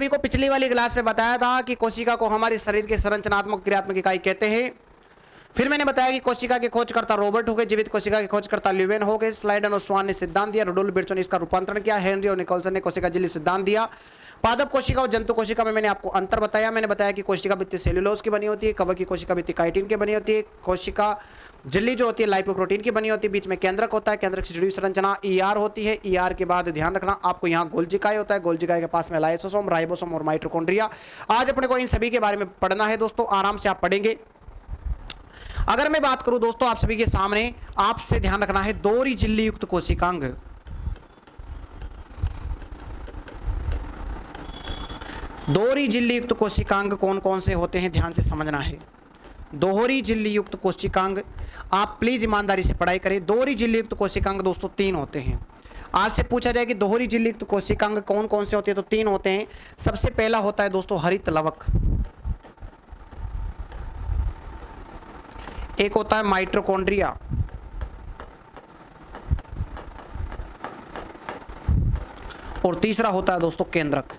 सभी को पिछली वाली क्लास में बताया था कि कोशिका को हमारे शरीर के संरचनात्मक क्रियात्मक इकाई कहते हैं। फिर मैंने बताया कि कोशिका के खोजकर्ता रॉबर्ट हो गए, जीवित कोशिका के खोजकर्ता ल्यूवेन हो गए, स्लाइडन और स्वान ने सिद्धांत दिया, रुडोल्फ बिर्चो ने इसका रूपांतरण किया, हेनरी और निकोलसन ने कोशिका झिल्ली सिद्धांत दिया। पादप कोशिका और जंतु कोशिका में मैंने आपको अंतर बताया। मैंने बताया कि कोशिका भित्ति सेल्यूलोज की बनी होती है, कवक की कोशिका भित्ति काइटिन की बनी होती है, कोशिका झिल्ली जो होती है लाइपोप्रोटीन की बनी होती है, बीच में केंद्रक होता है, केंद्रक से जुड़ी हुई संरचना ईआर होती है। ईआर के बाद ध्यान रखना आपको यहाँ गोल्जिकाय होता है, गोल्जिकाय के पास में लाइसोसोम, राइबोसोम और माइटोकॉन्ड्रिया। आज अपने को इन सभी के बारे में पढ़ना है दोस्तों, आराम से आप पढ़ेंगे। अगर मैं बात करूं दोस्तों आप सभी के सामने, आपसे ध्यान रखना है दोहरी झिल्ली युक्त कोशिकांग। दोहरी झिल्ली युक्त कोशिकांग कौन कौन से होते हैं, ध्यान से समझना है। दोहरी झिल्ली युक्त कोशिकांग आप प्लीज ईमानदारी से पढ़ाई करें। दोहरी झिल्ली युक्त कोशिकांग दोस्तों 3 होते हैं। आज से पूछा जाए कि दोहरी झिल्ली युक्त कोशिकांग कौन कौन से होते हैं, तो 3 होते हैं। सबसे पहला होता है दोस्तों हरित लवक, एक होता है माइटोकॉन्ड्रिया, और तीसरा होता है दोस्तों केंद्रक।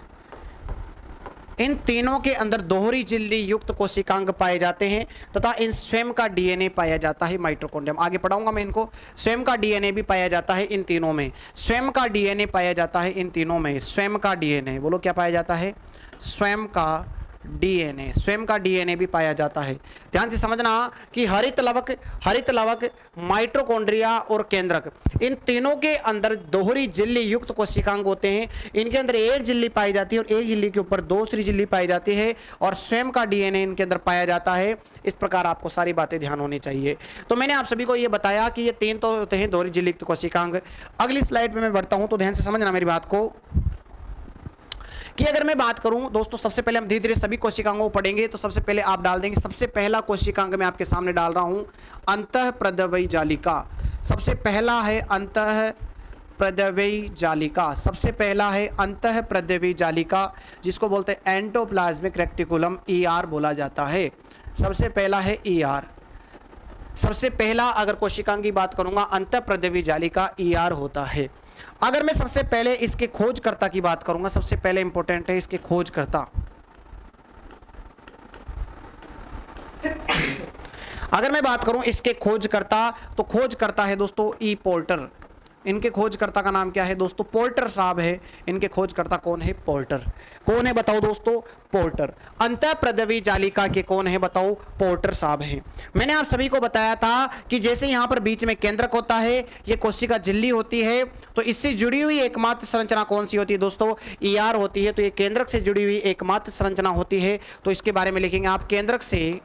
इन तीनों के अंदर दोहरी झिल्ली युक्त कोशिकांग पाए जाते हैं तथा इन स्वयं का डीएनए पाया जाता है माइटोकॉन्ड्रियम। आगे पढ़ाऊंगा मैं इनको। स्वयं का डीएनए भी पाया जाता है इन तीनों में। स्वयं का डीएनए पाया जाता है इन तीनों में। स्वयं का डीएनए, बोलो क्या पाया जाता है? स्वयं का डीएनए। स्वयं का डीएनए भी पाया जाता है। ध्यान से समझना कि हरित लवक, माइटोकॉन्ड्रिया और केंद्रक, इन तीनों के अंदर दोहरी झिल्ली युक्त कोशिकांग होते हैं। इनके अंदर एक झिल्ली पाई जाती है और एक झिल्ली के ऊपर दूसरी झिल्ली पाई जाती है और स्वयं का डीएनए इनके अंदर पाया जाता है। इस प्रकार आपको सारी बातें ध्यान होनी चाहिए। तो मैंने आप सभी को यह बताया कि ये 3 तो होते हैं दोहरी झिल्ली युक्त कोशिकांग। अगली स्लाइड में मैं बढ़ता हूं तो ध्यान से समझना मेरी बात को कि अगर मैं बात करूं दोस्तों, सबसे पहले हम धीरे धीरे सभी कोशिकांगों को पढ़ेंगे। तो सबसे पहले आप डाल देंगे, सबसे पहला कोशिकांग मैं आपके सामने डाल रहा हूं अंतःप्रदव्य जालिका। सबसे पहला है अंतःप्रदव्य जालिका। सबसे पहला है अंतःप्रदव्य जालिका, जिसको बोलते हैं एंडोप्लाज्मिक रेक्टिकुलम, ईआर बोला जाता है। सबसे पहला है ईआर। सबसे पहला अगर कोशिकांग की बात करूंगा अंतःप्रदव्य जालिका, ईआर होता है। अगर मैं सबसे पहले इसके खोजकर्ता की बात करूंगा, सबसे पहले इंपॉर्टेंट है इसके खोजकर्ता। अगर मैं बात करूं इसके खोजकर्ता, तो खोजकर्ता है दोस्तों ई पोर्टर। इनके खोजकर्ता का नाम क्या है दोस्तों? पोर्टर साहब है। इनके खोजकर्ता कौन है? पोर्टर। कौन है बताओ दोस्तों? पोर्टर। अंतःप्रदव्य जालिका के कौन है बताओ? पोर्टर साहब हैं। मैंने आप सभी को बताया था कि जैसे यहां पर बीच में केंद्रक होता है, ये कोशिका झिल्ली होती है, तो इससे जुड़ी हुई एकमात्र संरचना कौन सी होती है दोस्तों? ईआर होती है। तो ये केंद्रक से जुड़ी हुई एकमात्र संरचना होती है। तो इसके बारे में लिखेंगे आप, केंद्रक से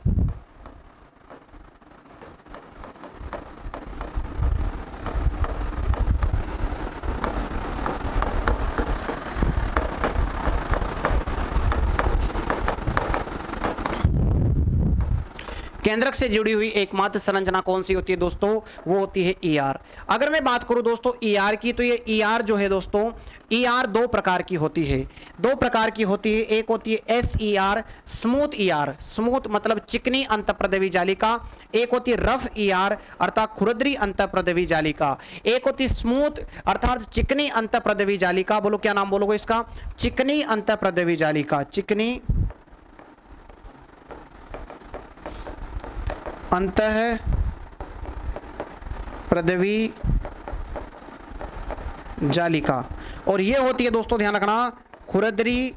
केंद्रक से जुड़ी हुई एकमात्र संरचना कौन सी होती है दोस्तों? वो होती है ईआर। अगर मैं बात करूं दोस्तों ईआर की, तो ये ईआर जो है दोस्तों, ईआर 2 प्रकार की होती है। 2 प्रकार की होती है। एक होती है एसईआर, स्मूथ ईआर, स्मूथ मतलब चिकनी अंतःप्रदव्य जालिका। एक होती है रफ ईआर अर्थात खुरदरी अंतःप्रदव्य जालिका। एक होती है स्मूथ अर्थात चिकनी अंतःप्रदव्य जालिका। बोलो क्या नाम बोलोगे इसका? चिकनी अंतःप्रदव्य जालिका। चिकनी अंतःप्रदव्य जालिका। और ये होती है दोस्तों, ध्यान रखना, खुरदरी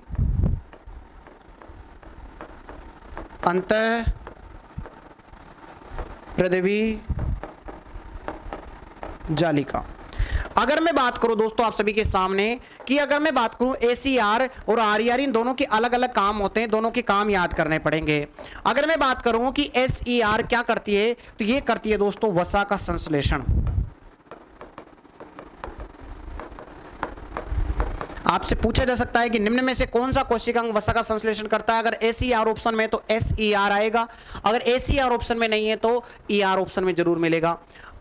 अंतःप्रदव्य जालिका। अगर मैं बात करूं दोस्तों आप सभी के सामने कि अगर मैं बात करूं एसीआर और आरईआर, इन दोनों के अलग अलग काम होते हैं, दोनों के काम याद करने पड़ेंगे। अगर मैं बात करूं कि एसईआर क्या करती है, तो ये करती है दोस्तों वसा का संश्लेषण। आपसे पूछा जा सकता है कि निम्न में से कौन सा कोशिकांग वसा का संश्लेषण करता है? अगर एसीआर ऑप्शन में तो एसईआर आएगा, अगर एसीआर ऑप्शन में नहीं है तो ईआर ऑप्शन में जरूर मिलेगा।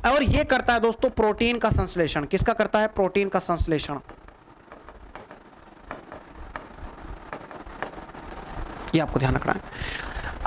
और यह करता है दोस्तों प्रोटीन का संश्लेषण। किसका करता है? प्रोटीन का संश्लेषण। ये आपको ध्यान रखना है।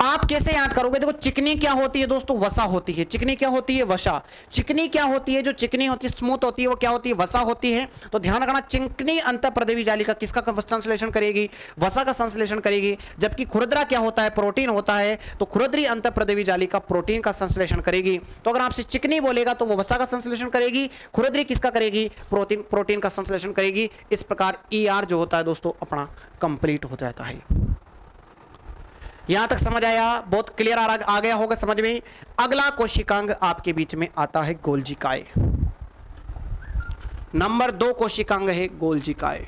आप कैसे याद करोगे? देखो चिकनी क्या होती है दोस्तों? वसा होती है। चिकनी क्या होती है? वसा। चिकनी क्या होती है? जो चिकनी होती है, स्मूथ होती है, वो क्या होती है? वसा होती है। तो ध्यान रखना, चिकनी अंतःप्रदेवी जालिका किसका संश्लेषण करेगी? वसा का संश्लेषण करेगी। जबकि खुरदरा क्या होता है? प्रोटीन होता है। तो खुरदरी अंतःप्रदेवी जालिका प्रोटीन का संश्लेषण करेगी। तो अगर आपसे चिकनी बोलेगा तो वो वसा का संश्लेषण करेगी, खुरदरी किसका करेगी? प्रोटीन का संश्लेषण करेगी। इस प्रकार ER जो होता है दोस्तों अपना कंप्लीट हो जाता है। यहां तक समझ आया? बहुत क्लियर आ गया होगा समझ में। अगला कोशिकांग आपके बीच में आता है गोल्जिकाए। नंबर 2 कोशिकांग है गोल्जिकाए।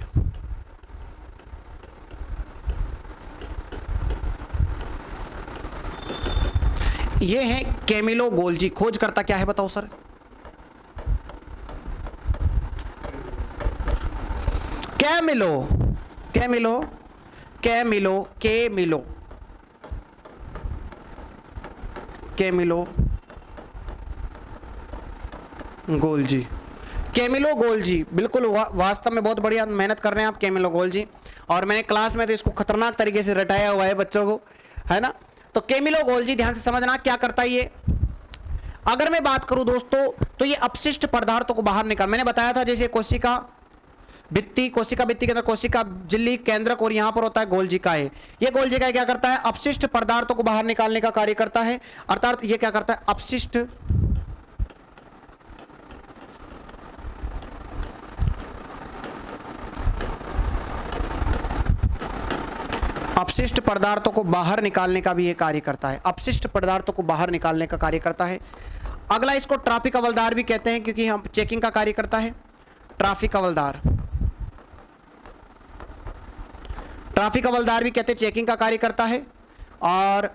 ये है कैमिलो गोल्जी। खोज करता क्या है बताओ sir? Camillo Camillo Camillo Camillo Camillo Golgi. Camillo Golgi बिल्कुल वास्तव में बहुत बढ़िया मेहनत कर रहे हैं आप कैमिलो गोल्जी। और मैंने क्लास में तो इसको खतरनाक तरीके से रटाया हुआ है बच्चों को, है ना। तो कैमिलो गोल्जी ध्यान से समझना क्या करता है ये। अगर मैं बात करूं दोस्तों तो ये अपशिष्ट पदार्थों को बाहर निकाल, मैंने बताया था जैसे कोशिका भित्ति के अंदर कोशिका झिल्ली केंद्रक और यहां पर होता है गोल्जिकाए। ये गोल्जिकाए क्या करता है? अपशिष्ट पदार्थों को बाहर निकालने का कार्य करता है। अर्थात ये क्या करता है? अपशिष्ट पदार्थों को बाहर निकालने का भी ये कार्य करता है। अपशिष्ट पदार्थों को बाहर निकालने का कार्य करता है। अगला इसको ट्राफिक हवलदार भी कहते हैं क्योंकि हम चेकिंग का कार्य करता है। ट्राफिक हवलदार भी कहते हैं, चेकिंग का कार्य करता है। और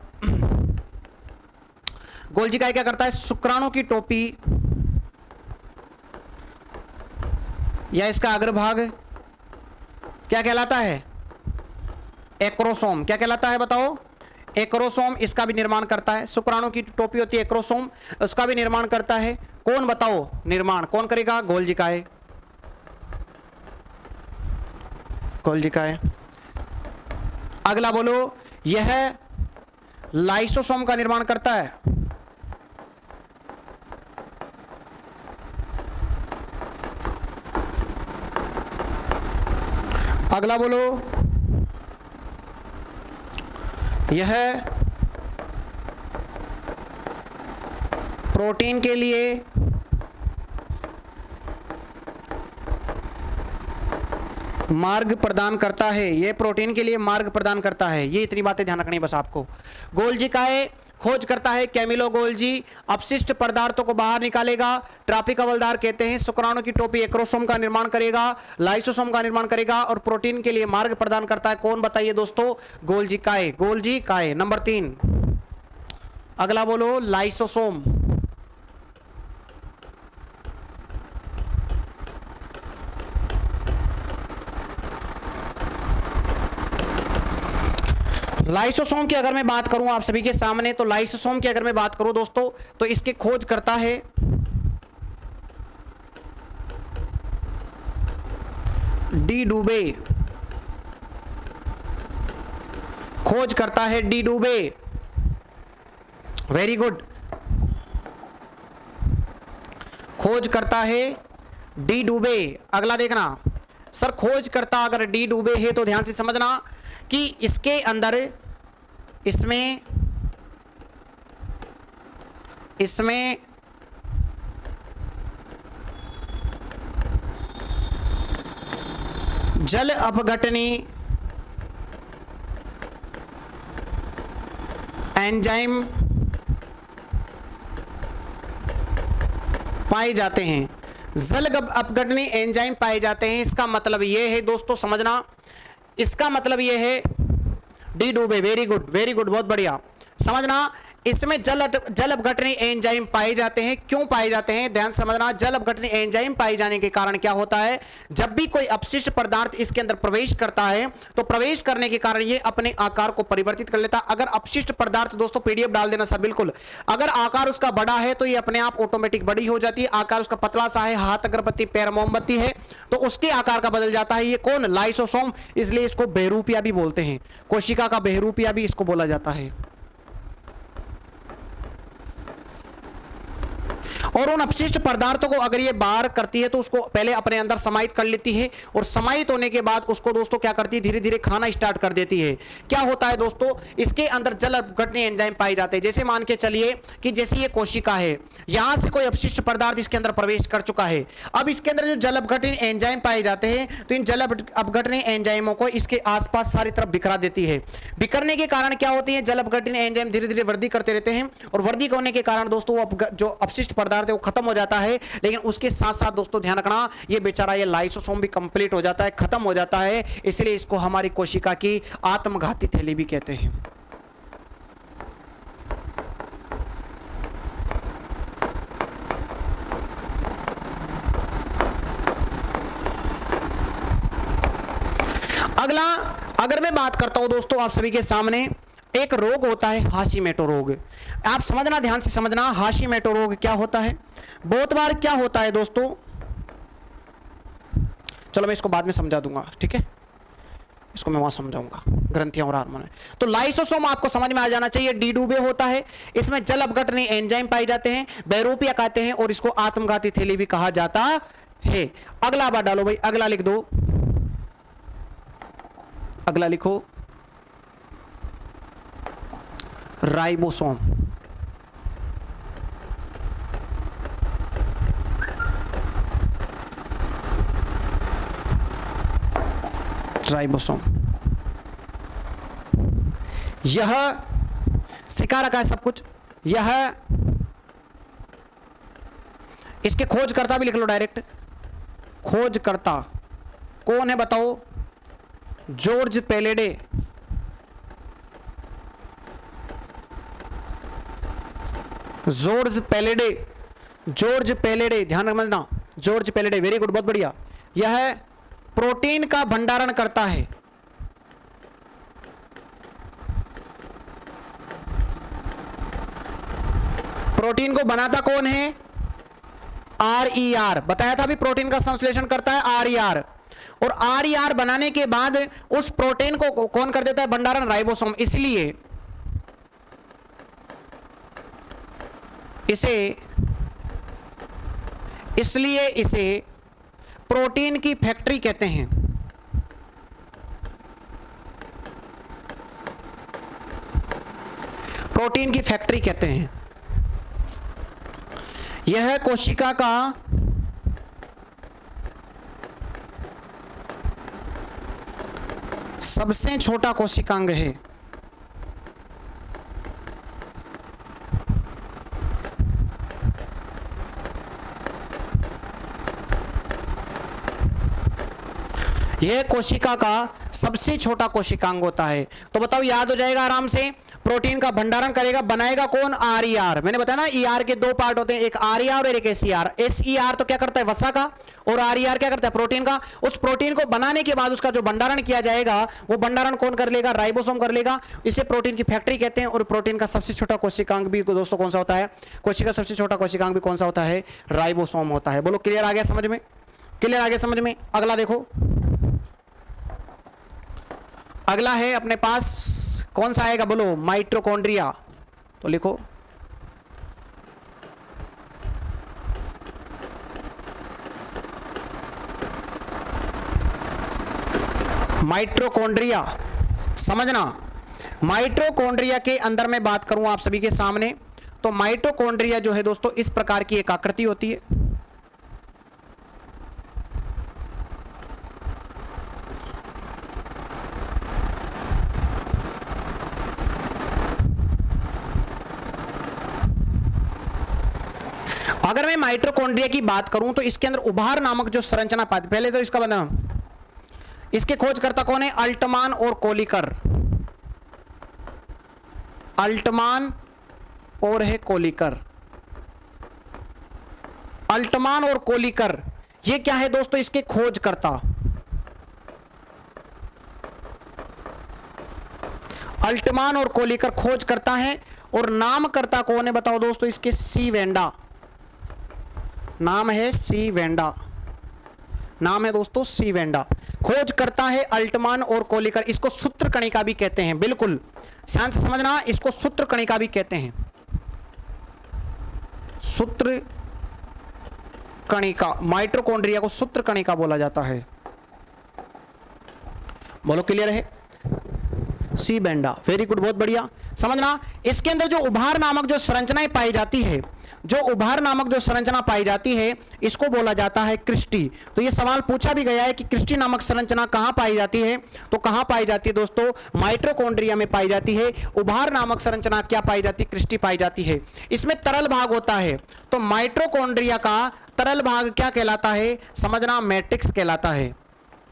गोल्जिकाए क्या करता है? शुक्राणु की टोपी या इसका अग्रभाग क्या कहलाता है? एक्रोसोम। क्या कहलाता है बताओ? एक्रोसोम। इसका भी निर्माण करता है। शुक्राणु की टोपी होती है एक्रोसोम, उसका भी निर्माण करता है। कौन बताओ? निर्माण कौन करेगा? गोल्जिकाए। अगला बोलो, यह लाइसोसोम का निर्माण करता है। अगला बोलो, यह प्रोटीन के लिए मार्ग प्रदान करता है। ये प्रोटीन के लिए मार्ग प्रदान करता है। ये इतनी बातें ध्यान रखनी है बस आपको। गोल्जिकाए खोज करता है कैमिलो गोल्जी, अपशिष्ट पदार्थों को बाहर निकालेगा। ट्राफिक हवलदार कहते हैं। शुक्राणु की टोपी एक्रोसोम का निर्माण करेगा, लाइसोसोम का निर्माण करेगा और प्रोटीन के लिए मार्ग प्रदान करता है। कौन बताइए दोस्तों? गोल्जिकाए। नंबर 3। अगला बोलो, लाइसोसोम। लाइसोसोम की अगर मैं बात करूं आप सभी के सामने, तो लाइसोसोम की अगर मैं बात करूं दोस्तों तो इसके खोज करता है डी डुबे। खोज करता है डी डुबे। Very good. खोज करता है डी डुबे। अगला देखना सर, खोज करता अगर डी डुबे है तो ध्यान से समझना कि इसके अंदर इसमें जल अपघटनी एंजाइम पाए जाते हैं। जल अपघटनी एंजाइम पाए जाते हैं। इसका मतलब यह है दोस्तों, समझना, इसका मतलब यह है डी डुबे। वेरी गुड, बहुत बढ़िया। समझना, इसमें जल अपघटनी एंजाइम पाए जाते हैं। क्यों पाए जाते हैं? ध्यान समझना, जल अपघटनी एंजाइम पाए जाने के कारण क्या होता है, जब भी कोई अपशिष्ट पदार्थ इसके अंदर प्रवेश करता है तो प्रवेश करने के कारण ये अपने आकार को परिवर्तित कर लेता है। अगर अपशिष्ट पदार्थ, दोस्तों पीडीएफ डाल देना सर, बिल्कुल, अगर आकार उसका बड़ा है तो ये अपने आप ऑटोमेटिक बड़ी हो जाती है। आकार उसका पतला सा है, हाथ अगरबत्ती पैर मोमबत्ती है, तो उसके आकार का बदल जाता है। ये कौन? लाइसोसोम। इसलिए इसको बहरूपिया भी बोलते हैं। कोशिका का बहरूपिया भी इसको बोला जाता है। और उन अपशिष्ट पदार्थों को अगर ये बाहर करती है तो उसको पहले अपने अंदर समाहित कर लेती है, और समाहित होने के बाद उसको दोस्तों क्या करती है, धीरे धीरे खाना स्टार्ट कर देती है। क्या होता है दोस्तों, इसके अंदर जल अपघटनीय एंजाइम पाए जाते हैं। जैसे मान के चलिए कि जैसे ये कोशिका है, यहां से कोई अपशिष्ट पदार्थ इसके अंदर प्रवेश कर चुका है। अब इसके अंदर जो जल अपघटनीय एंजाइम पाए जाते हैं, तो इन जल अपघटनीय एंजाइमों को इसके आसपास सारी तरफ बिखरा देती है। बिखरने के कारण क्या होती है, जल अपघटनीय एंजाइम धीरे धीरे वृद्धि करते रहते हैं, और वृद्धि होने के कारण दोस्तों वो जो अपशिष्ट पदार्थ है वो खत्म हो जाता है। लेकिन उसके साथ साथ दोस्तों ध्यान रखना, ये बेचारा ये लाइसोसोम भी कंप्लीट हो जाता है, खत्म हो जाता है। इसलिए इसको हमारी कोशिका की आत्मघाती थैली भी कहते हैं। अगला अगर मैं बात करता हूं दोस्तों आप सभी के सामने, एक रोग होता है हाशीमोटो रोग। आप समझना, ध्यान से समझना, हाशीमोटो रोग क्या होता है। बहुत बार क्या होता है दोस्तों, चलो मैं इसको बाद में समझा दूंगा, ठीक है, इसको मैं वहां समझाऊंगा, ग्रंथियां और हार्मोन है। तो लाइसोसोम आपको समझ में आ जाना चाहिए, डीडूबे होता है, इसमें जल अपघटनीय एंजाइम पाए जाते हैं, बहुरूपिया कहते हैं, और इसको आत्मघाती थैली भी कहा जाता है। अगला बात डालो भाई, अगला लिख दो, अगला लिखो राइबोसोम। राइबोसोम यह सिखा रखा है सब कुछ। यह इसके खोजकर्ता भी लिख लो डायरेक्ट। खोजकर्ता कौन है बताओ, जॉर्ज पेलेडे। जॉर्ज पेलेडे, जॉर्ज पेलेडे, ध्यान रखना, जॉर्ज पेलेडे, वेरी गुड, बहुत बढ़िया। यह प्रोटीन का भंडारण करता है। प्रोटीन को बनाता कौन है, RER, बताया था अभी, प्रोटीन का संश्लेषण करता है RER, और RER बनाने के बाद उस प्रोटीन को कौन कर देता है भंडारण, राइबोसोम। इसलिए इसे प्रोटीन की फैक्ट्री कहते हैं। प्रोटीन की फैक्ट्री कहते हैं। यह कोशिका का सबसे छोटा कोशिकांग है। यह कोशिका का सबसे छोटा कोशिकांग होता है। तो बताओ, याद हो जाएगा आराम से। प्रोटीन का भंडारण करेगा, बनाएगा कौन, RER। मैंने बताया ना, ER के दो पार्ट होते हैं, एक RER और एक SER। SER तो क्या करता है, वसा का, और RER क्या करता है, प्रोटीन का। उस प्रोटीन को बनाने के बाद उसका जो भंडारण किया जाएगा, वो भंडारण कौन कर लेगा, राइबोसोम कर लेगा। इसे प्रोटीन की फैक्ट्री कहते हैं। और प्रोटीन का सबसे छोटा कोशिकांग भी दोस्तों कौन सा होता है, कोशिका सबसे छोटा कोशिकांग भी कौन सा होता है, राइबोसोम होता है। बोलो, क्लियर आ गया समझ में, क्लियर आ गया समझ में। अगला देखो, अगला है अपने पास, कौन सा आएगा बोलो, माइटोकॉन्ड्रिया। तो लिखो माइटोकॉन्ड्रिया। समझना, माइटोकॉन्ड्रिया के अंदर मैं बात करूं आप सभी के सामने, तो माइटोकॉन्ड्रिया जो है दोस्तों इस प्रकार की एक आकृति होती है। अगर मैं माइटोकॉन्ड्रिया की बात करूं तो इसके अंदर उभार नामक जो संरचना पाती, पहले तो इसका बना, इसके खोजकर्ता कौन है, अल्टमान और कोलिकर। अल्टमान और है कोलिकर। अल्टमान और कोलिकर ये क्या है दोस्तों, इसके खोजकर्ता। अल्टमान और कोलिकर खोज करता है। और नामकर्ता कौन है बताओ दोस्तों, इसके सी वेंडा, नाम है सी वेंडा, नाम है दोस्तों सी वेंडा। खोज करता है अल्टमान और कोलिकर। इसको सूत्र कणिका भी कहते हैं, बिल्कुल ध्यान से समझना, इसको सूत्र कणिका भी कहते हैं। सूत्र कणिका, माइटोकॉन्ड्रिया को सूत्र कणिका बोला जाता है। बोलो क्लियर है? सी बेंडा, वेरी गुड, बहुत बढ़िया। समझना, इसके अंदर जो उभार नामक जो संरचनाएं पाई जाती है, जो उभार नामक जो संरचना पाई जाती है, इसको बोला जाता है क्रिस्टी। तो ये सवाल पूछा भी गया है कि क्रिस्टी नामक संरचना कहां पाई जाती है, तो कहां पाई जाती है दोस्तों? माइटोकॉन्ड्रिया में पाई जाती है। उभार नामक संरचना क्या पाई जाती है? क्रिस्टी पाई जाती है। इसमें तरल भाग होता है, तो माइटोकॉन्ड्रिया का तरल भाग क्या कहलाता है? समझना, मैट्रिक्स कहलाता है।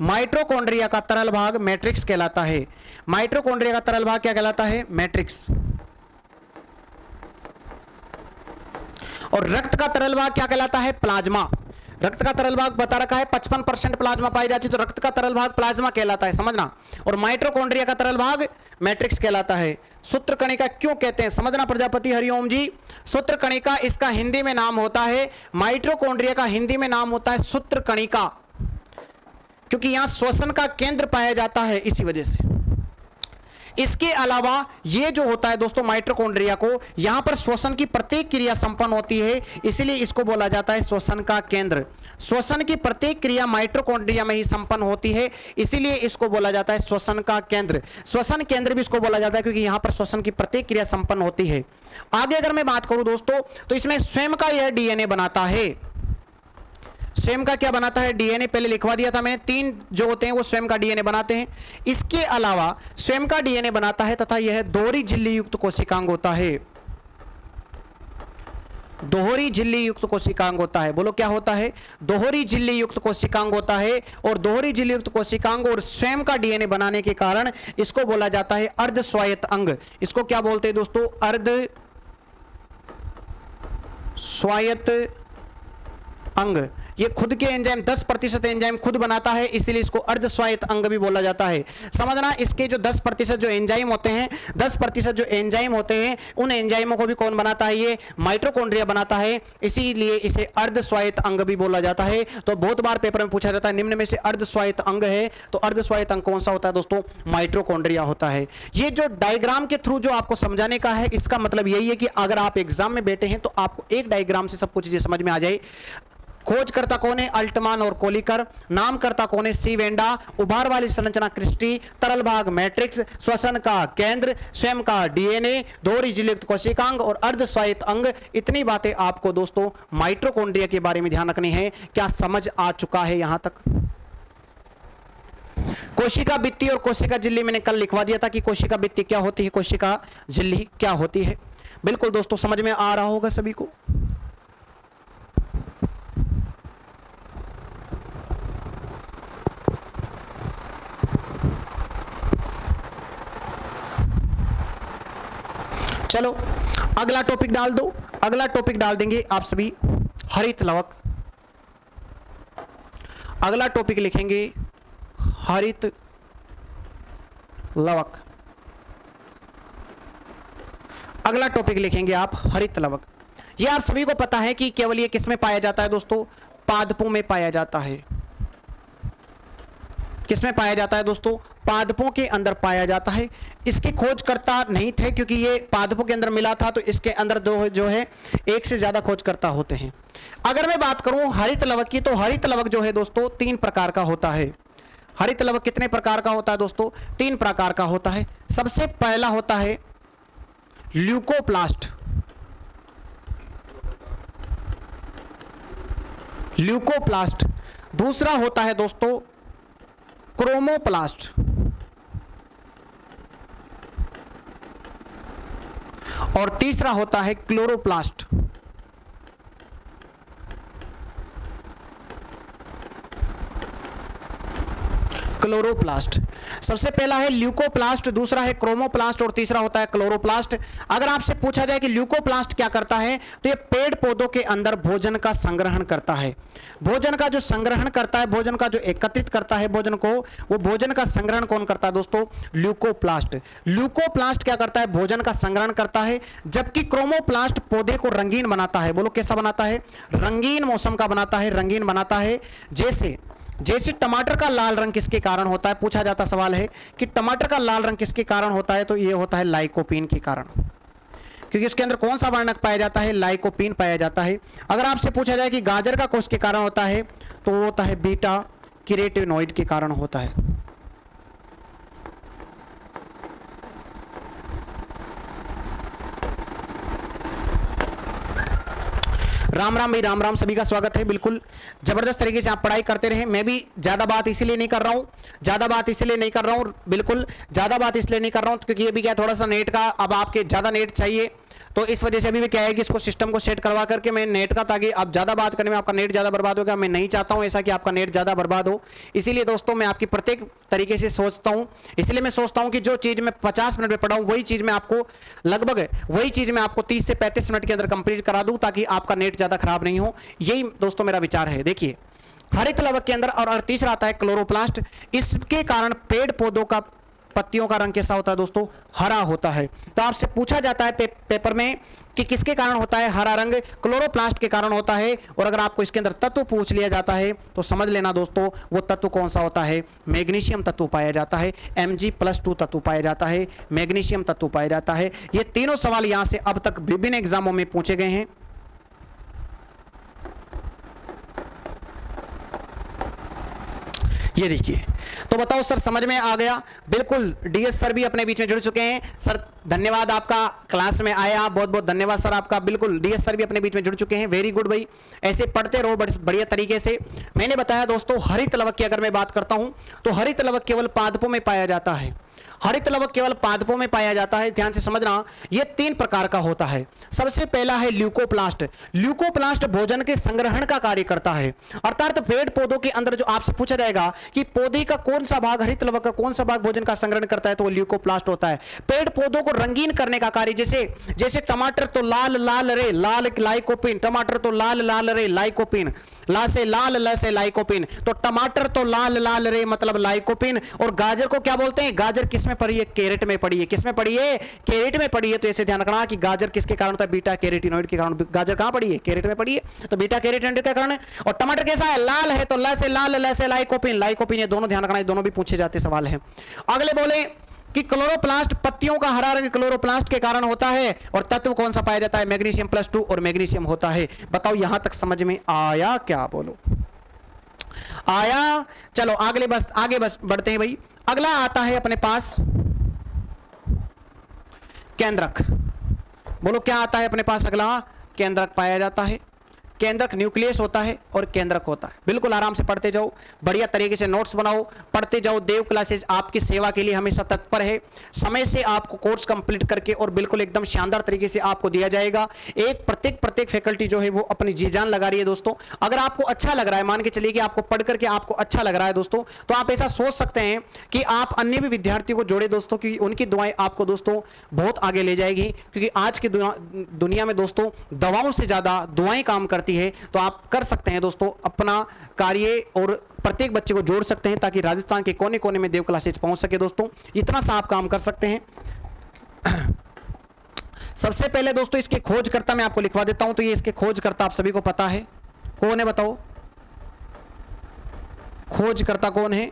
माइटोकॉन्ड्रिया का तरल भाग मैट्रिक्स कहलाता है। माइटोकॉन्ड्रिया का तरल भाग क्या कहलाता है? मैट्रिक्स। और रक्त का तरल भाग क्या कहलाता है? प्लाज्मा। रक्त का तरल भाग बता रखा है 55% प्लाज्मा पाई जाती है, तो रक्त का तरल भाग प्लाज्मा कहलाता है, समझना। और माइटोकॉन्ड्रिया का तरल भाग मैट्रिक्स कहलाता है। सूत्र कणिका क्यों कहते हैं? समझना प्रजापति हरिओम जी, सूत्र कणिका इसका हिंदी में नाम होता है, माइटोकॉन्ड्रिया का हिंदी में नाम होता है सूत्र कणिका, क्योंकि यहां श्वसन का केंद्र पाया जाता है, इसी वजह से। इसके अलावा ये जो होता है दोस्तों माइटोकॉन्ड्रिया को, यहां पर श्वसन की प्रत्येक क्रिया संपन्न होती है, इसलिए इसको बोला जाता है श्वसन का केंद्र। श्वसन की प्रत्येक क्रिया माइटोकॉन्ड्रिया में ही संपन्न होती है, इसीलिए इसको बोला जाता है श्वसन का केंद्र। श्वसन केंद्र भी इसको बोला जाता है क्योंकि यहां पर श्वसन की प्रत्येक क्रिया संपन्न होती है। आगे अगर मैं बात करूं दोस्तों, तो इसमें स्वयं का यह डीएनए बनाता है। स्वयं का क्या बनाता है? डीएनए पहले लिखवा दिया था मैंने, 3 जो होते हैं वो स्वयं का डीएनए बनाते हैं। इसके अलावा स्वयं का डीएनए बनाता है तथा यह दोहरी झिल्ली युक्त कोशिकांग होता है। दोहरी झिल्ली युक्त कोशिकांग होता है। बोलो क्या होता है? दोहरी झिल्ली युक्त कोशिकांग होता है। और दोहरी झिल्ली युक्त कोशिकांग और स्वयं का डीएनए बनाने के कारण इसको बोला जाता है अर्ध स्वायत्त अंग। इसको क्या बोलते हैं दोस्तों? अर्ध स्वायत्त अंग। ये खुद के एंजाइम 10% एंजाइम खुद बनाता है, इसीलिए इसको अर्ध स्वायत्त अंग भी बोला जाता है। समझना, इसके जो 10% जो एंजाइम होते हैं, 10% जो एंजाइम होते हैं, उन एंजाइमों को भी कौन बनाता है? ये माइटोकॉन्ड्रिया बनाता है, इसीलिए इसे अर्ध स्वायत्त अंग भी बोला जाता है। तो बहुत बार पेपर में पूछा जाता है निम्न में से अर्ध स्वायत्त अंग है, तो अर्ध स्वायत्त अंग कौन सा होता है दोस्तों? माइटोकॉन्ड्रिया होता है। ये जो डायग्राम के थ्रू जो आपको समझाने का है, इसका मतलब यही है कि अगर आप एग्जाम में बैठे हैं तो आपको एक डायग्राम से सब कुछ चीजें समझ में आ जाए। खोजकर्ता कौन है? अल्टमान और कोलिकर। नामकर्ता कौन है? सी वेंडा। उभार वाली संरचना क्रिस्टी। तरल भाग मैट्रिक्स। श्वसन का केंद्र। स्वयं का डीएनए। दोहरी झिल्ली युक्त कोशिकांग और अर्ध स्वायत्त अंग। इतनी बातें आपको दोस्तों माइटोकॉन्ड्रिया के बारे में ध्यान रखनी है। क्या समझ आ चुका है यहां तक? कोशिका भित्ति और कोशिका झिल्ली मैंने कल लिखवा दिया था कि कोशिका भित्ति क्या होती है, कोशिका झिल्ली क्या होती है। बिल्कुल दोस्तों समझ में आ रहा होगा सभी को। चलो अगला टॉपिक डाल दो। अगला टॉपिक डाल देंगे आप सभी, हरित लवक। अगला टॉपिक लिखेंगे हरित लवक। अगला टॉपिक लिखेंगे आप हरित लवक। यह आप सभी को पता है कि केवल ये किस में पाया जाता है दोस्तों? पादपों में पाया जाता है। किसमें पाया जाता है दोस्तों? पादपों के अंदर पाया जाता है। इसके खोजकर्ता नहीं थे क्योंकि ये पादपों के अंदर मिला था, तो इसके अंदर दो जो है एक से ज्यादा खोजकर्ता होते हैं। अगर मैं बात करूं हरित लवक की, तो हरित लवक जो है दोस्तों 3 प्रकार का होता है। हरित लवक कितने प्रकार का होता है दोस्तों? 3 प्रकार का होता है। सबसे पहला होता है ल्यूकोप्लास्ट। ल्यूकोप्लास्ट। दूसरा होता है दोस्तों क्रोमोप्लास्ट। और तीसरा होता है क्लोरोप्लास्ट। क्लोरोप्लास्ट। सबसे पहला है ल्यूकोप्लास्ट, दूसरा है क्रोमोप्लास्ट और तीसरा होता है क्लोरोप्लास्ट। अगर आपसे पूछा जाए कि ल्यूकोप्लास्ट क्या करता है, तो ये पेड़ पौधों के अंदर भोजन का संग्रहण करता है। भोजन का जो संग्रहण करता है, भोजन का जो एकत्रित करता है भोजन को, वो भोजन का संग्रहण कौन करता है दोस्तों? ल्यूकोप्लास्ट। ल्यूकोप्लास्ट क्या करता है? भोजन का संग्रहण करता है। जबकि क्रोमोप्लास्ट पौधे को रंगीन बनाता है। बोलो कैसा बनाता है? रंगीन मौसम का बनाता है, रंगीन बनाता है। जैसे टमाटर का लाल रंग किसके कारण होता है? पूछा जाता सवाल है कि टमाटर का लाल रंग किसके कारण होता है, तो ये होता है लाइकोपीन के कारण। क्योंकि उसके अंदर कौन सा वर्णक पाया जाता है, लाइकोपीन पाया जाता है। अगर आपसे पूछा जाए कि गाजर का कोष के कारण होता है तो वो होता है बीटा कैरोटीनॉइड के कारण होता है। राम राम भाई, राम राम, सभी का स्वागत है। बिल्कुल जबरदस्त तरीके से आप पढ़ाई करते रहे। मैं भी ज्यादा बात इसलिए नहीं कर रहा हूं, बिल्कुल ज्यादा बात इसलिए नहीं कर रहा हूं क्योंकि अभी क्या थोड़ा सा नेट का, अब आपके ज्यादा नेट चाहिए तो इस वजह से अभी भी क्या है कि इसको सिस्टम को सेट करवा करके मैं नेट का, ताकि आप ज़्यादा बात करने में आपका नेट ज़्यादा बर्बाद होगा। मैं नहीं चाहता हूं ऐसा कि आपका नेट ज़्यादा बर्बाद हो। इसीलिए दोस्तों मैं आपकी प्रत्येक तरीके से सोचता हूं, इसलिए मैं सोचता हूं कि जो चीज़ मैं 50 मिनट में पढ़ाऊं वही चीज़ मैं आपको लगभग 30 से 35 मिनट के अंदर कंप्लीट करा दूं, ताकि आपका नेट ज़्यादा खराब नहीं हो। यही दोस्तों मेरा विचार है। देखिए हरित लवक के अंदर और तीसरा आता है क्लोरोप्लास्ट। इसके कारण पेड़ पौधों का पत्तियों का रंग कैसा होता है दोस्तों, हरा होता है। तो आपसे पूछा जाता है पेपर में कि किसके कारण होता है हरा रंग, क्लोरोप्लास्ट के कारण होता है। और अगर आपको इसके अंदर तत्व पूछ लिया जाता है तो समझ लेना दोस्तों वो तत्व कौन सा होता है, मैग्नीशियम तत्व पाया जाता है, Mg+2 तत्व पाया जाता है, मैग्नीशियम तत्व पाया जाता है। ये तीनों सवाल यहां से अब तक विभिन्न एग्जामों में पूछे गए हैं। ये देखिए, तो बताओ सर समझ में आ गया? बिल्कुल, डीएस सर भी अपने बीच में जुड़ चुके हैं। सर धन्यवाद, आपका क्लास में आए आप, बहुत बहुत धन्यवाद सर आपका। बिल्कुल डीएस सर भी अपने बीच में जुड़ चुके हैं। वेरी गुड भाई, ऐसे पढ़ते रहो बढ़िया तरीके से। मैंने बताया दोस्तों हरित लवक की अगर मैं बात करता हूं तो हरित लवक केवल पादपों में पाया जाता है। हरित लवक केवल पादपों में पाया जाता है। ध्यान से समझना, यह 3 प्रकार का होता है। सबसे पहला है ल्यूकोप्लास्ट। ल्यूकोप्लास्ट भोजन के संग्रहण का कार्य करता है, अर्थात पेड़ पौधों के अंदर जो आपसे पूछा जाएगा कि पौधे का कौन सा भाग, हरित लवक का कौन सा भाग भोजन का संग्रहण करता है, तो वो ल्यूकोप्लास्ट होता है। पेड़ पौधों को रंगीन करने का कार्य, जैसे टमाटर तो लाल लाल रे लाल लाइकोपिन, टमाटर तो लाल लाल रे लाइकोपिन, ला से लाल ल से लाइकोपिन, तो टमाटर तो लाल लाल रे मतलब लाइकोपिन। और गाजर को क्या बोलते हैं, गाजर किस में पड़ी है, कैरेट में पड़ी है। किस में पड़ी है, कैरेट में पड़ी है। तो ऐसे ध्यान रखना कि गाजर किसके कारण होता है, बीटा कैरोटीनॉइड के कारण। गाजर कहां पड़ी है, कैरेट में पड़ी है, तो बीटा कैरोटीनॉइड के कारण। और टमाटर कैसा है, लाल है, तो ल से लाल ल से लाइकोपिन, लाइकोपिन। ये दोनों ध्यान रखना, ये दोनों भी पूछे जाते सवाल है। अगले बोले कि क्लोरोप्लास्ट, पत्तियों का हरा रंग क्लोरोप्लास्ट के कारण होता है। और तत्व कौन सा पाया जाता है, मैग्नीशियम+2 और मैग्नीशियम होता है। बताओ यहां तक समझ में आया क्या, बोलो आया? चलो आगे बस बढ़ते हैं भाई। अगला आता है अपने पास केंद्रक। बोलो क्या आता है अपने पास अगला, केंद्रक पाया जाता है। केंद्रक न्यूक्लियस होता है और केंद्रक होता है। बिल्कुल आराम से पढ़ते जाओ, बढ़िया तरीके से नोट्स बनाओ, पढ़ते जाओ। देव क्लासेस आपकी सेवा के लिए हमेशा तत्पर है। समय से आपको कोर्स कंप्लीट करके और बिल्कुल एकदम शानदार तरीके से आपको दिया जाएगा। प्रत्येक फैकल्टी जो है वो अपनी जी जान लगा रही है दोस्तों। अगर आपको अच्छा लग रहा है, मान के चलिए कि आपको पढ़ करके आपको अच्छा लग रहा है दोस्तों, तो आप ऐसा सोच सकते हैं कि आप अन्य भी विद्यार्थियों को जोड़े दोस्तों, कि उनकी दुआएं आपको दोस्तों बहुत आगे ले जाएगी। क्योंकि आज की दुनिया में दोस्तों दवाओं से ज्यादा दुआएं काम करती है। तो आप कर सकते हैं दोस्तों अपना कार्य और प्रत्येक बच्चे को जोड़ सकते हैं, ताकि राजस्थान के कोने कोने में देव क्लासेज पहुंच सके दोस्तों। इतना सा आप काम कर सकते हैं। सबसे पहले दोस्तों इसके खोजकर्ता मैं आपको लिखवा देता हूं। तो ये इसके खोजकर्ता आप सभी को पता है, कौन है बताओ, खोजकर्ता कौन है,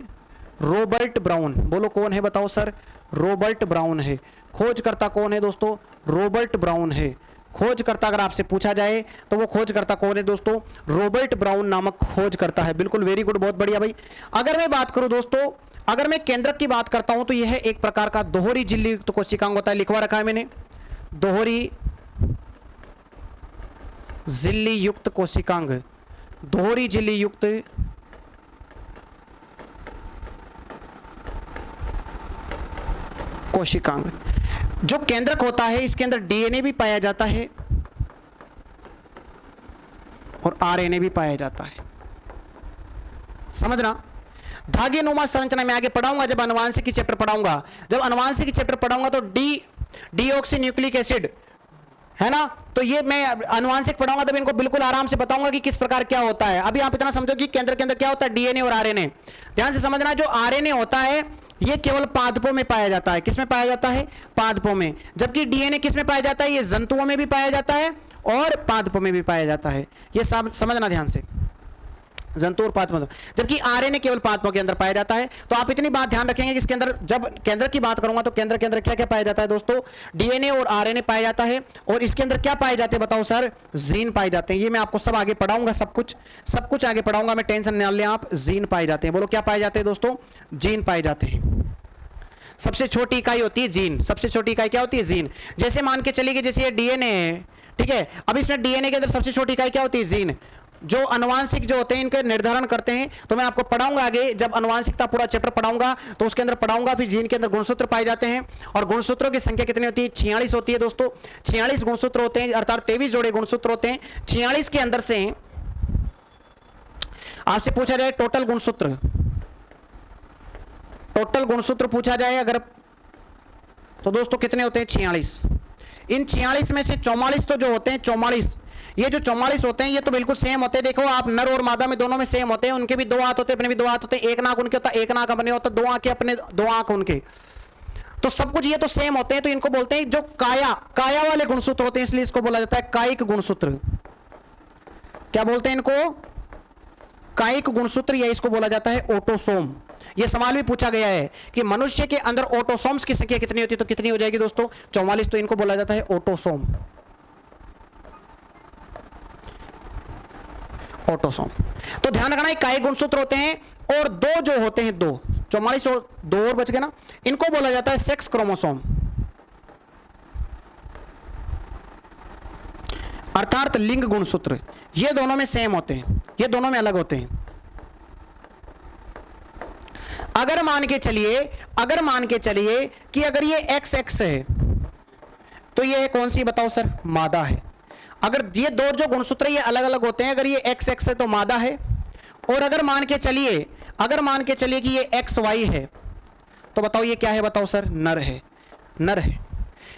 रॉबर्ट ब्राउन। बोलो कौन है बताओ सर, रॉबर्ट ब्राउन है। खोजकर्ता कौन है दोस्तों, रॉबर्ट ब्राउन है। खोजकर्ता अगर आपसे पूछा जाए तो वो खोजकर्ता कौन है दोस्तों, रॉबर्ट ब्राउन नामक खोजकर्ता है। बिल्कुल वेरी गुड, बहुत बढ़िया भाई। अगर मैं बात करूं दोस्तों, अगर मैं केंद्रक की बात करता हूं तो यह एक प्रकार का दोहरी झिल्ली युक्त कोशिकांग होता है। लिखवा रखा है मैंने, दोहरी झिल्ली युक्त कोशिकांग, दोहरी झिल्ली युक्त कोशिकांग। जो केंद्रक होता है इसके अंदर डीएनए भी पाया जाता है और आरएनए भी पाया जाता है। समझना, धागेनुमा संरचना में आगे पढ़ाऊंगा जब आनुवांशिक की चैप्टर पढ़ाऊंगा। जब आनुवांशिक की चैप्टर पढ़ाऊंगा तो डीऑक्सी न्यूक्लिक एसिड है ना, तो ये मैं आनुवांशिक पढ़ाऊंगा तब इनको बिल्कुल आराम से बताऊंगा कि किस प्रकार क्या होता है। अभी आप इतना समझो कि केंद्र के अंदर क्या होता है, डीएनए और आरएनए। ध्यान से समझना, जो आरएनए होता है ये केवल पादपों में पाया जाता है। किस में पाया जाता है, पादपों में। जबकि डीएनए किस में पाया जाता है, ये जंतुओं में भी पाया जाता है और पादपों में भी पाया जाता है। ये सब समझना ध्यान से। जंतु और पादपों, जबकि आरएनए केवल पादपों के अंदर पाया जाता है। तो आप इतनी बात ध्यान रखेंगे कि इसके अंदर जब केंद्र की बात करूंगा तो केंद्र के अंदर क्या क्या पाया जाता है दोस्तों, डीएनए और आरएनए पाया जाता है। और इसके अंदर क्या पाए जाते हैं बताओ सर, जीन पाए जाते हैं। ये मैं आपको सब आगे पढ़ाऊंगा, सब कुछ आगे पढ़ाऊंगा मैं, टेंशन न लें आप। जीन पाए जाते हैं, बोलो क्या पाए जाते हैं दोस्तों, जीन पाए जाते हैं। सबसे छोटी इकाई होती है जीन, सबसे छोटी इकाई क्या होती है, जीन। जैसे मान के चलिए कि जैसे ये डीएनए है, ठीक है, अब इसमें डीएनए के अंदर सबसे छोटी इकाई क्या होती है, जीन। जो अनुवांशिक जो होते हैं इनके निर्धारण करते हैं, तो मैं आपको पढ़ाऊंगा आगे, जब अनुवांशिकता पूरा चैप्टर पढ़ाऊंगा तो उसके अंदर पढ़ाऊंगा। फिर जीन के अंदर गुणसूत्र पाए जाते हैं, और गुणसूत्रों की संख्या कितनी होती है, 46 होती है दोस्तों। 46 गुणसूत्र होते हैं, अर्थात 23 जोड़े गुणसूत्र होते हैं। 46 के अंदर से आपसे पूछा जाए टोटल गुणसूत्र, टोटल गुणसूत्र पूछा जाए अगर, तो दोस्तों कितने होते हैं, 46। इन 46 में से 44 तो जो होते हैं 44, ये जो 44 होते हैं ये तो बिल्कुल सेम होते हैं। देखो आप, नर और मादा में दोनों में सेम होते हैं, उनके भी 2 हाथ होते हैं, अपने भी 2 हाथ होते हैं, एक नाक उनके होता है, एक नाक अपने होता है, 2 आंखें अपने, 2 आंख उनके, तो सब कुछ ये तो सेम होते हैं। तो इनको बोलते हैं जो काया वाले गुणसूत्र होते हैं, इसलिए इसको बोला जाता है कायिक गुणसूत्र। क्या बोलते हैं इनको, कायिक गुणसूत्र, या इसको बोला जाता है ऑटोसोम। यह सवाल भी पूछा गया है कि मनुष्य के अंदर ऑटोसोम्स की संख्या कितनी होती है, तो कितनी हो जाएगी दोस्तों, 44। तो इनको बोला जाता है ऑटोसोम, ऑटोसोम। तो ध्यान रखना, कायिक गुणसूत्र होते हैं, और 2 जो होते हैं, 2, 44 और 2 और बच गए ना, इनको बोला जाता है सेक्स क्रोमोसोम, अर्थात लिंग गुणसूत्र। ये दोनों में सेम होते हैं, ये दोनों में अलग होते हैं। अगर मान के चलिए कि अगर ये XX है तो ये कौन सी बताओ सर, मादा है। अगर ये 2 जो गुणसूत्र ये अलग अलग होते हैं, अगर ये XX है तो मादा है, और अगर मान के चलिए कि ये XY है तो बताओ ये क्या है, बताओ सर, नर है, नर है।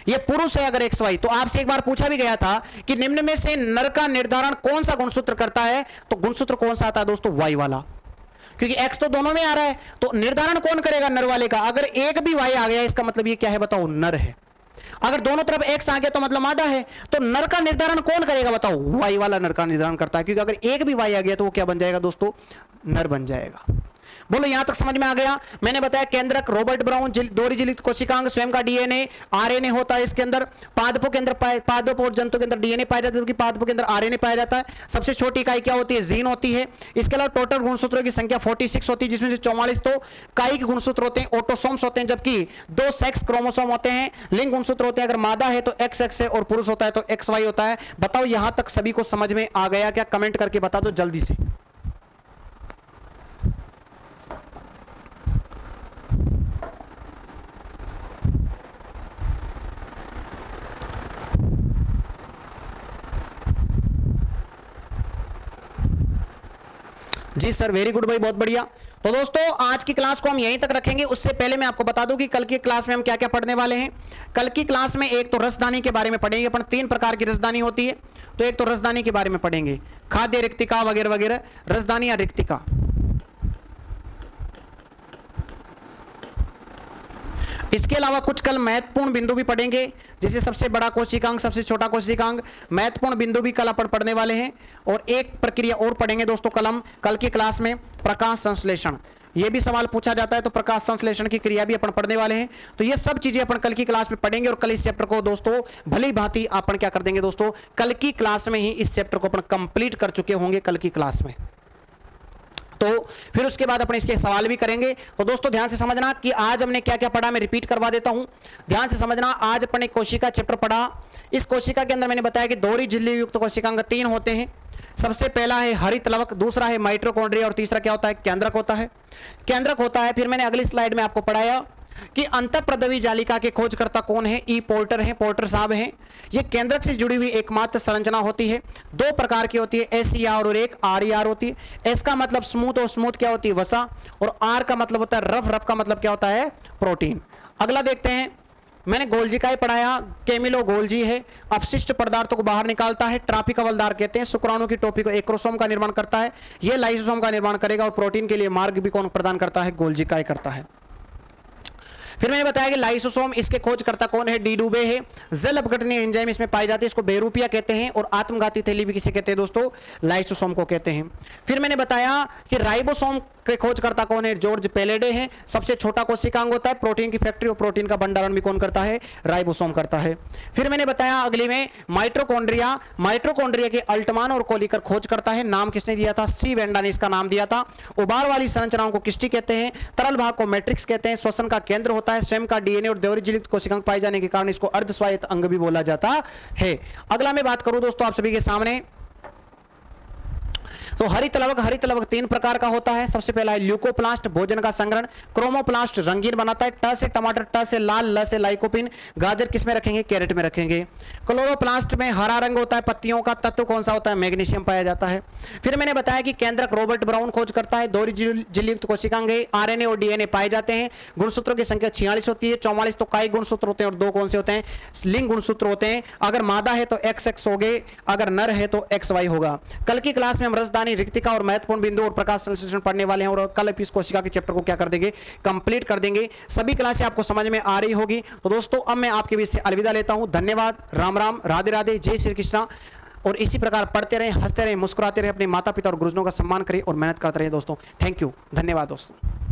ये पुरुष है अगर XY। तो आपसे एक बार पूछा भी गया था कि निम्न में से नर का निर्धारण कौन सा गुणसूत्र करता है, तो गुणसूत्र कौन सा आता है दोस्तों, Y वाला, क्योंकि X तो दोनों में आ रहा है, तो निर्धारण कौन करेगा, नर वाले का। अगर एक भी Y आ गया इसका मतलब ये क्या है बताओ, नर है। अगर दोनों तरफ X आ गया तो मतलब मादा है। तो नर का निर्धारण कौन करेगा बताओ, Y वाला नर का निर्धारण करता है, क्योंकि अगर एक भी Y आ गया तो वो क्या बन जाएगा दोस्तों, नर बन जाएगा। बोलो यहां तक समझ में आ गया। मैंने बताया केंद्रक, रॉबर्ट ब्राउन, दोहरी झिल्लित कोशिकांग, स्वयं का डीएनए, आरएनए होता है इसके अंदर। पादपों के अंदर, पादपों और जंतु के अंदर डीएनए पाया जाता है, जबकि पादपों के अंदर आरएनए पाया जाता है। सबसे छोटी इकाई क्या होती है, जीन होती है। इसके अलावा टोटल गुणसूत्रों की संख्या 46 होती है, जिसमें से 44 तो कायिक गुणसूत्र होते हैं, ऑटोसोम्स होते हैं, जबकि 2 सेक्स क्रोमोसोम होते हैं, लिंग गुणसूत्र होते हैं। अगर मादा है तो XX है, और पुरुष होता है तो XY होता है। बताओ यहां तक सभी को समझ में आ गया क्या, कमेंट करके बता दो जल्दी से। जी सर, वेरी गुड भाई, बहुत बढ़िया। तो दोस्तों आज की क्लास को हम यहीं तक रखेंगे। उससे पहले मैं आपको बता दूं कि कल की क्लास में हम क्या क्या पढ़ने वाले हैं। कल की क्लास में एक तो रसदानी के बारे में पढ़ेंगे, अपन 3 प्रकार की रसदानी होती है, तो एक तो रसदानी के बारे में पढ़ेंगे, खाद्य रिक्तिका वगैरह वगैरह, रसदानी या रिक्तिका। इसके अलावा कुछ कल महत्वपूर्ण बिंदु भी पढ़ेंगे, जैसे सबसे बड़ा कोशिकांग, सबसे छोटा कोशिकांग, महत्वपूर्ण बिंदु भी कल अपन पढ़ने वाले हैं। और एक प्रक्रिया और पढ़ेंगे दोस्तों कल की क्लास में, प्रकाश संश्लेषण। ये भी सवाल पूछा जाता है, तो प्रकाश संश्लेषण की क्रिया भी अपन पढ़ने वाले हैं। तो ये सब चीजें अपन कल की क्लास में पढ़ेंगे, और कल इस चैप्टर को दोस्तों भली भांति अपन क्या कर देंगे दोस्तों, कल की क्लास में ही इस चैप्टर को अपन कंप्लीट कर चुके होंगे कल की क्लास में। तो फिर उसके बाद अपने इसके सवाल भी करेंगे। तो दोस्तों ध्यान से समझना कि आज हमने क्या क्या पढ़ा, मैं रिपीट करवा देता हूं, ध्यान से समझना। आज अपन एक कोशिका चैप्टर पढ़ा। इस कोशिका के अंदर मैंने बताया कि दोहरी झिल्ली युक्त कोशिकांग 3 होते हैं। सबसे पहला है हरित लवक, दूसरा है माइटोकॉन्ड्रिया, और तीसरा क्या होता है, केंद्रक होता है। केंद्रक होता है। फिर मैंने अगली स्लाइड में आपको पढ़ाया कि अंतःप्रदवी जालिका के खोजकर्ता कौन है, ई पोर्टर हैं, पोर्टर साहब हैं। ये केंद्रक से जुड़ी हुई एकमात्र संरचना होती है। 2 प्रकार की होती है, SER और एक RER होती है। S का मतलब स्मूथ, और स्मूथ क्या होती है, वसा, और R का मतलब होता है रफ, रफ का मतलब क्या होता है, प्रोटीन। अगला देखते हैं, मैंने गोल्जी का ही पढ़ाया, केमिलो गोल्जी है, अपशिष्ट पदार्थों को बाहर निकालता है, ट्राफिक हवलदार कहते हैं, शुक्राणु की टोपी को एक्रोसोम का निर्माण करता है, यह लाइसोसोम का निर्माण करेगा, और प्रोटीन के लिए मार्ग भी कौन प्रदान करता है, गोल्जी का ही करता है। फिर मैंने बताया कि लाइसोसोम, इसके खोजकर्ता कौन है? डी डुबे है। जल अपघटनीय एंजाइम इसमें पाई जाती है, इसको बेरूपिया कहते हैं। और आत्मघाती थैली भी किसे कहते हैं दोस्तों? लाइसोसोम को कहते हैं। फिर मैंने बताया कि राइबोसोम के खोजकर्ता कौन है? जॉर्ज पेलेडे हैं। सबसे छोटा कोशिकांग होता है, प्रोटीन की फैक्ट्री और प्रोटीन का भंडारण भी कौन करता है? राइबोसोम करता है। फिर मैंने बताया अगली में माइटोकॉन्ड्रिया, माइटोकॉन्ड्रिया के अल्टमान और कोलिकर खोज करता है। नाम किसने दिया था? सी वेंडा ने इसका नाम दिया था। उबार वाली संरचनाओं को किस्टी कहते हैं, तरल भाग को मैट्रिक्स कहते हैं, श्वसन का केंद्र होता है, स्वयं का डीएनए और देवरी झिल्ली कोशिकांग पाए जाने के कारण इसको अर्धस्वायत्त अंग भी बोला जाता है। अगला मैं बात करूं दोस्तों आप सभी के सामने, तो हरित लवक 3 प्रकार का होता है। सबसे पहला है ल्यूकोप्लास्ट, भोजन का संग्रहण। क्रोमोप्लास्ट, रंगीन बनाता है। ट से टमाटर, ट से लाल, ल से लाइकोपिन। गाजर किस में रखेंगे? कैरेट में रखेंगे। क्लोरोप्लास्ट में हरा रंग होता है पत्तियों का। तत्व कौन सा होता है? मैग्नीशियम पाया जाता है। फिर मैंने बताया कि केंद्रक रॉबर्ट ब्राउन खोज करता है। दोहरी झिल्ली युक्त कोशिकांग, आरएनए और डीएनए पाए जाते हैं। गुणसूत्रों की संख्या 46 होती है। 44 तो कायिक गुणसूत्र होते हैं और 2 कौन से होते हैं? लिंग गुणसूत्र होते हैं। अगर मादा है तो XX होगे, अगर नर है तो XY होगा। कल की क्लास में हम रसदानी, रिक्तिका और महत्वपूर्ण बिंदु और प्रकाश संश्लेषण पढ़ने वाले हैं, और कल इस कोशिका के चैप्टर को क्या कर देंगे? कंप्लीट कर देंगे। सभी क्लासें आपको समझ में आ रही होगी। तो दोस्तों अब मैं आपके बीच से अलविदा लेता हूं। धन्यवाद, राम राम, राधे राधे, जय श्री कृष्णा। और इसी प्रकार पढ़ते रहें, हंसते रहें, मुस्कुराते रहें, अपने माता पिता और गुरुजनों का सम्मान करें और मेहनत करते रहें दोस्तों। थैंक यू, धन्यवाद दोस्तों।